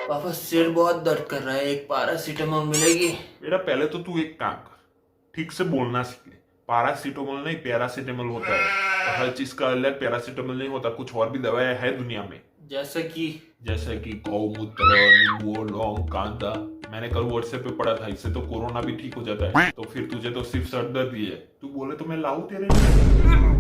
पापा सिर बहुत दर्द कर रहा है, एक पैरासीटामोल मिलेगी? बेटा पहले तो तू एक काम कर, ठीक से बोलना सीख ले। पैरासीटामोल नहीं पैरासीटामोल होता है, और हर चीज का अलग पैरासीटामोल नहीं होता, कुछ और भी दवाएं है दुनिया में। जैसे कि? जैसे कि गौमूत्र, नींबू, लौंग, कांदा। मैंने कल व्हाट्सएप पे पढ़ा था, इससे तो कोरोना भी ठीक हो जाता है। तो फिर तुझे तो सिर्फ सर दर्द ही है, तू बोले तो मैं लाऊं तेरे लिए?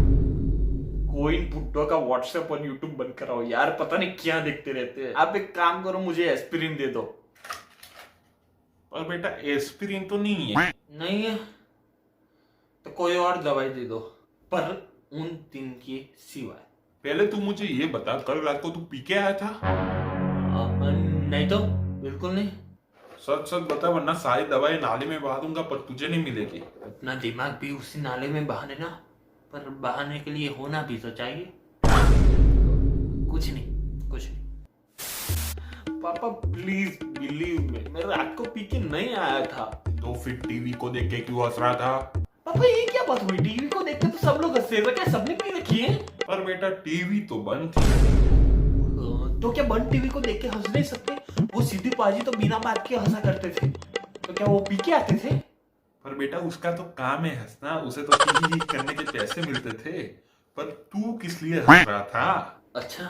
कोई बुड्ढों का व्हाट्सएप और यूट्यूब बंद कराओ यार, पता नहीं क्या देखते रहते हैं। आप एक काम करो, मुझे एस्पिरिन दे दो। पर बेटा एस्पिरिन तो नहीं है। नहीं है तो कोई और दवाई दे दो, पर उन दिन के सिवाय। पहले तू मुझे ये बता, कल रात को तू पी के आया था? नहीं तो बिल्कुल नहीं। सच सच बता, वरना सारी दवाई नाले में बहा दूंगा, पर तुझे नहीं मिलेगी। अपना दिमाग भी उसी नाले में बहाने ना, पर बहाने के लिए होना भी तो चाहिए। कुछ नहीं, कुछ नहीं। पापा प्लीज बिलीव मी, मैं रात को पी के नहीं आया था। तो फिर टीवी को देख के क्यों हंस रहा था? पापा ये क्या बात हुई? टीवी को देखते तो सब लोग हंसते थे, क्या सबने पी रखी है? पर बेटा टीवी तो बंद थी। तो क्या बंद टीवी को देख के हंस नहीं सकते? वो सीधी पाजी तो बिना बात के हंसा करते थे, तो क्या वो पी के आते थे? पर बेटा उसका तो काम है हंसना, उसे तो टीवी करने के पैसे मिलते थे। पर तू किस लिए हंस रहा था? अच्छा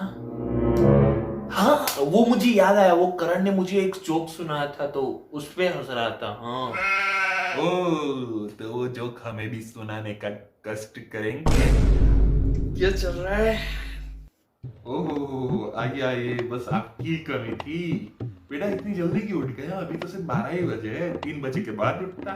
हाँ, वो मुझे याद आया, वो करण ने मुझे एक जोक सुनाया था तो उस पे हंस रहा था। हाँ। ओ तो वो जोक हमें भी सुनाने का कष्ट करेंगे। क्या चल रहा है? ओहो आइए आइए, बस आपकी ही कमी थी। बेटा इतनी जल्दी क्यों उठ गया? अभी तो सिर्फ 12 ही बजे है, 3 बजे के बाद उठता।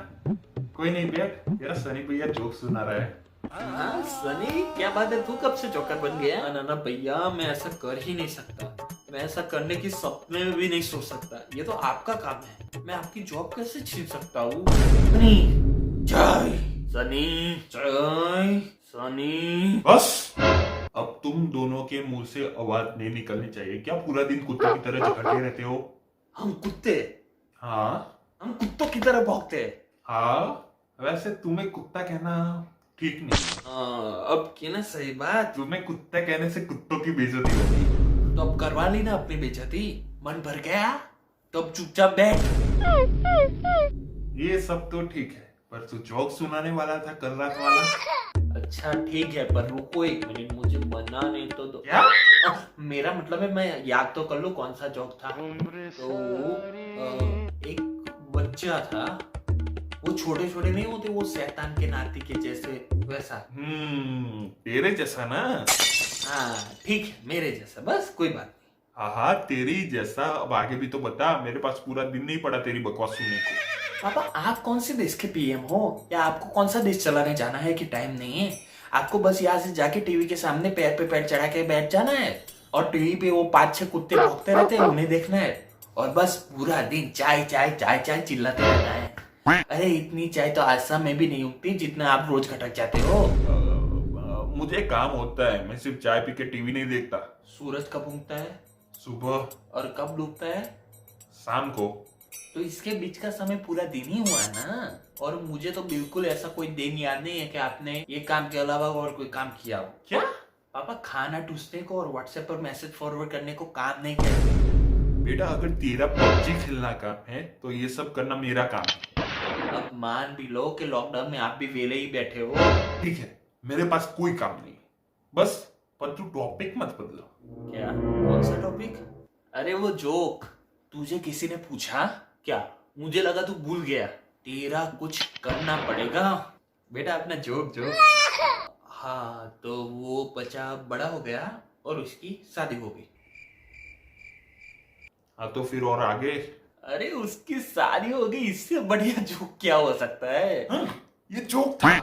कोई नहीं बैठ, तेरा सनी भैया जोक सुना रहा है। हाँ सनी, क्या बात है, तू कब से जोकर बन गया? ना ना भैया, मैं ऐसा कर ही नहीं सकता। मैं ऐसा करने की सपने में भी नहीं सोच सकता। ये तो आपका काम है, मैं आपकी जॉब कैसे छीन सकता हूँ? सनी जय, सनी जय, सनी। बस अब तुम दोनों के मुंह से आवाज नहीं निकलनी चाहिए। क्या पूरा दिन कुत्ते की तरह झगड़ते रहते हो? हम कुत्ते? हाँ हम कुत्तों की तरह भौंकते हैं। हाँ, वैसे तुम्हें कुत्ता कहना ठीक नहीं। अब की ना सही बात। तुम्हें कुत्ता कहने से कुत्तों की बेइज्जती होगी। तो अब करवा ली ना अपनी बेइज्जती, मन भर गया तो अब चुपचाप बैठ। ये सब तो ठीक है, पर तू जोक सुनाने वाला था कल रात वाला। अच्छा ठीक है, पर रुको एक मिनट, मुझे बना नहीं तो दो। क्या? मेरा मतलब है, मैं याद तो कर लूं कौन सा जोक था। तो एक बच्चा था, वो छोटे छोटे नहीं होते, वो शैतान के नाती के जैसे, वैसा। तेरे जैसा ना? हाँ ठीक है, मेरे जैसा, बस कोई बात नहीं। हाँ हाँ तेरी जैसा। अब आगे भी तो बता, मेरे पास पूरा दिन नहीं पड़ा तेरी बकवास सुनने को। पापा आप कौन से देश के पीएम हो, या आपको कौन सा देश चलाने जाना है कि टाइम नहीं है? आपको बस यहाँ से जाके टीवी के सामने पैर पे पैर चढ़ा के बैठ जाना है, और टीवी पे वो 5-6 कुत्ते भौंकते रहते हैं, उन्हें देखना है, और बस पूरा दिन चाय चाय चाय चाय चिल्लाते रहना है। अरे इतनी चाय तो आसाम में भी नहीं उगती जितना आप रोज खटक जाते हो। मुझे काम होता है, मैं सिर्फ चाय पी के टीवी नहीं देखता। सूरज कब उगता है सुबह और कब डूबता है? शाम को। तो इसके बीच का समय पूरा दिन ही हुआ ना। और मुझे तो बिल्कुल ऐसा कोई दिन याद नहीं है कि आपने ये काम के अलावा और कोई काम किया हो। क्या? पापा खाना टूसने को और व्हाट्सएप पर मैसेज फॉरवर्ड करने को काम नहीं करते। बेटा अगर तेरा पबजी खेलना काम है तो ये सब करना मेरा काम है। अब मान भी लो कि लॉकडाउन में आप भी वेले ही बैठे हो। ठीक है, मेरे पास कोई काम नहीं, बस पर तू टॉपिक मत बदलो। क्या? कौन सा टॉपिक? अरे वो जोक, तुझे किसी ने पूछा क्या? मुझे लगा तू भूल गया। तेरा कुछ करना पड़ेगा बेटा, अपना जोक जोक। हाँ तो वो बच्चा बड़ा हो गया और उसकी शादी हो गई। हाँ तो फिर और आगे? अरे उसकी शादी हो गई, इससे बढ़िया जोक क्या हो सकता है? हाँ, ये जोक था।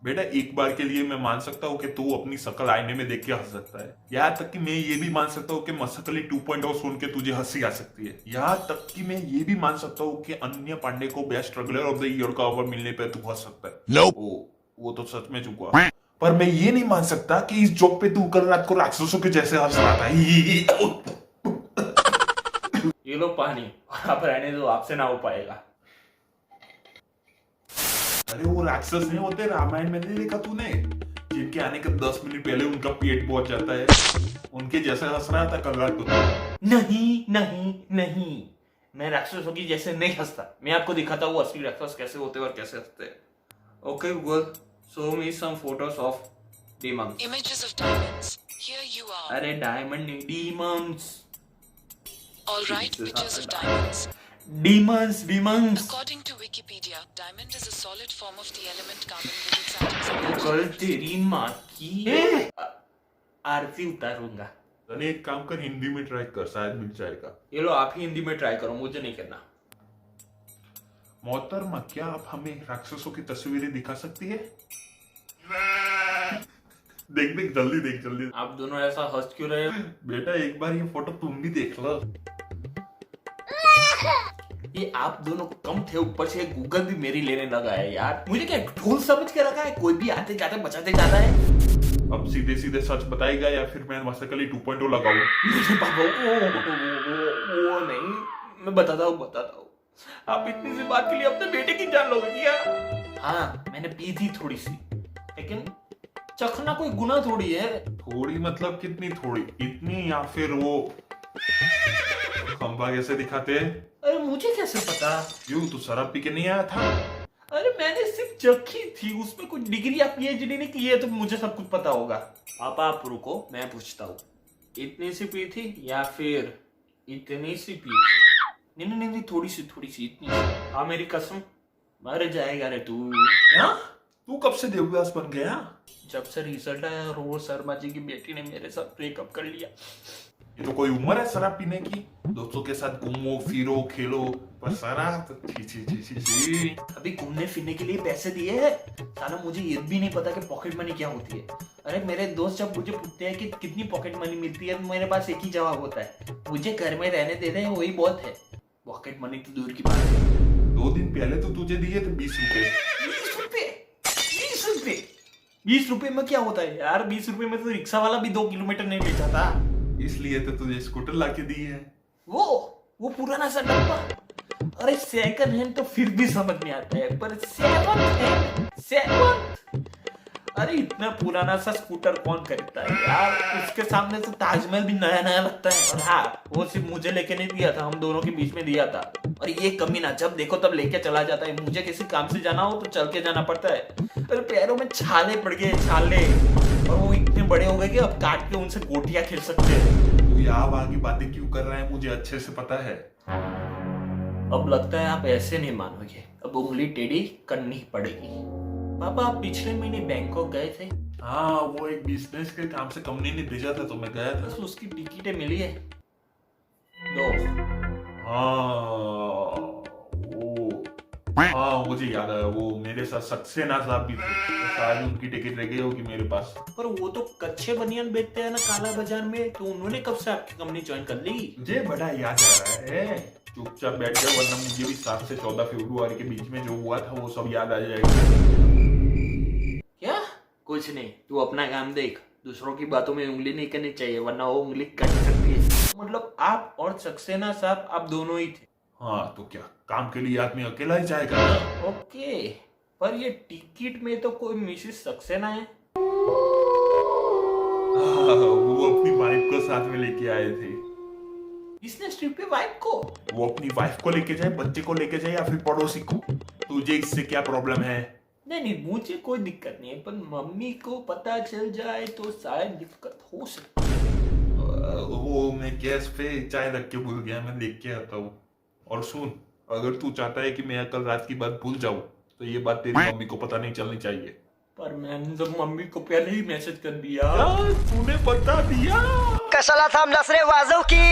बेटा एक बार के लिए मैं मान सकता हूँ कि तू अपनी शकल आईने में देख के हंस सकता है। यहाँ तक कि मैं ये भी मान सकता हूँ कि मसकली 2.0 सुन के तुझे हंसी आ सकती है। यहाँ तक कि मैं ये भी मान सकता हूँ कि अन्य पांडे को best struggler of the year का अवार्ड मिलने पे तू हंस सकता है। Nope. वो तो सच में चुका। पर मैं ये नहीं मान सकता कि इस जोक पे तू कल रात को राक्षसों के जैसे हंस रहा था। ये लो पानी, और आप रहने दो, आपसे ना हो पाएगा। अरे वो राक्षस नहीं होते, रामायण में नहीं देखा तूने? जिनके आने के 10 मिनट पहले उनका पेट पहुंच जाता है, उनके जैसा हंस रहा था कगार को। नहीं नहीं नहीं, मैं राक्षसों की जैसे नहीं हंसता। मैं आपको दिखाता हूँ असली राक्षस कैसे होते हैं और कैसे हंसते हैं। Okay Google, show me some photos of demons. Images of diamonds. Here you are. अरे डायमंड नहीं, demons. All right, pictures of diamonds. Demons. According to Wikipedia, diamond is a solid form of the element carbon with its atoms of कल hydrogen. तेरी माँ की आरती उतारूंगा। तने एक काम कर, हिंदी में ट्राई कर, शायद मिल जाएगा। ये लो, आप ही हिंदी में ट्राई करो, मुझे नहीं करना। मोहतरमा, क्या आप हमें राक्षसों की तस्वीरें दिखा सकती है? देख देख, जल्दी देख, जल्दी। आप दोनों ऐसा हंस क्यों रहे हो? बेटा एक बार ये फोटो तुम भी देख लो। ये आप दोनों कम थे, ऊपर से गूगल भी मेरी लेने लगा है यार। मुझे क्या ढोल समझ के रखा है? कोई भी आते जाते बचाते जाता है। अब सीधे सीधे सच बताएगा या फिर मैं मसकली 2.0 लगाऊं? मुझे पापा वो नहीं, मैं बताता हूँ। आप इतनी सी बात के लिए अपने बेटे की जान लोगे क्या? हाँ, मैंने पी थी थोड़ी सी, लेकिन चखना कोई गुनाह थोड़ी है। थोड़ी मतलब कितनी थोड़ी? इतनी या फिर वो खंबा कैसे दिखाते हैं? अरे मुझे कैसे पता? क्यों, तू शराब पी के नहीं आया था? अरे मैंने सिर्फ चखी थी, उसमें कुछ डिग्री या पीएचडी नहीं की है तो मुझे सब कुछ पता होगा। पापा आप रुको, मैं पूछता हूँ, इतनी सी पी थी या फिर इतनी सी पी थी? नहीं, थोड़ी सी इतनी सी। हाँ मेरी कसम, मर जाएगा रे तू। क्या? तू कब से देवदास बन गया? जब से रिजल्ट आया और वो शर्मा जी की बेटी ने मेरे साथ ब्रेकअप कर लिया। ये तो कोई उम्र है शराब पीने की? दोस्तों के साथ घूमो फिरो खेलो, पर शराब छी। अभी घूमने फिरने के लिए पैसे दिए हैं, साला मुझे ये भी नहीं पता कि पॉकेट मनी क्या होती है। अरे मेरे दोस्त जब मुझे पूछते हैं कि कितनी पॉकेट मनी मिलती है, मेरे पास एक ही जवाब होता है, मुझे घर में रहने दे रहे हैं वही बहुत है। पॉकेट मनी तो दूर की बात है। 2 दिन पहले तो तुझे दिए थे 20 रुपए। 20 रुपए में क्या होता है यार? 20 रुपए में तो रिक्शा वाला भी 2 किलोमीटर नहीं ले जाता। इसलिए तो तुझे स्कूटर लाके दी है। वो पुराना सा डब्बा। अरे सेकंड हैंड तो फिर भी समझ में आता है, पर सेवन, अरे इतना पुराना सा स्कूटर कौन खरीदता है यार? उसके सामने तो ताजमहल भी नया नया लगता है। और हाँ, वो सिर्फ मुझे लेके नहीं दिया था, हम दोनों के बीच में दिया था। और ये कमीना जब देखो तब लेके चला जाता है। मुझे किसी काम से जाना हो तो चल के जाना पड़ता है। अरे पैरों में छाले पड़ गए, छाले, और वो इतने बड़े हो गए कि अब काट के उनसे गोटियां खेल सकते हैं। तू यहाँ आगे बातें क्यों कर रहा है, मुझे अच्छे से पता है। अब लगता है आप ऐसे नहीं मानोगे, अब उंगली टेढ़ी करनी पड़ेगी। पापा आप पिछले महीने बैंकॉक गए थे? हाँ, वो एक बिजनेस के काम से कंपनी ने भेजा था तो मैं गया था। बस उसकी टिकटें मिली है 2। हाँ, मुझे याद आया, वो मेरे साथ सक्सेना साहब भी थे, तो शायद उनकी टिकट रह गई होगी मेरे पास। पर वो तो कच्चे बनियान बेचते हैं ना काला बाजार में, तो उन्होंने कब से आपकी कंपनी ज्वाइन कर ली? मुझे बड़ा याद आ रहा है, चुपचाप बैठ गया, वरना मुझे भी 7 से 14 फरवरी के बीच में जो हुआ था वो सब याद आ जाएगा। क्या? कुछ नहीं, तू अपना काम देख, दूसरों की बातों में उंगली नहीं करनी चाहिए, वरना वो उंगली कट सकती है। मतलब आप और सक्सेना साहब, आप दोनों ही थे? हाँ, तो क्या काम के लिए आदमी अकेला ही जाएगा ना? ओके, पर ये टिकट में तो कोई मिसेस सक्सेना है। वो अपनी वाइफ को साथ में लेके आए थे। बिजनेस ट्रिप पे वाइफ को? वो अपनी वाइफ को लेके जाए, बच्चे को लेके जाए या फिर पड़ोसी को, तुझे इससे क्या प्रॉब्लम है? नहीं, मुझे कोई दिक्कत नहीं है, पर मम्मी को पता चल जाए तो शायद दिक्कत हो सकती है। वो मैं गैस पे चाय रख के भूल गया, मैं लेके आता हूँ। और सुन, अगर तू चाहता है कि मैं कल रात की बात भूल जाऊं, तो ये बात तेरी मम्मी को पता नहीं चलनी चाहिए। पर मैंने तो मम्मी को पहले ही मैसेज कर दिया। तूने बता दिया? कशाला थांबलास रे वाजव की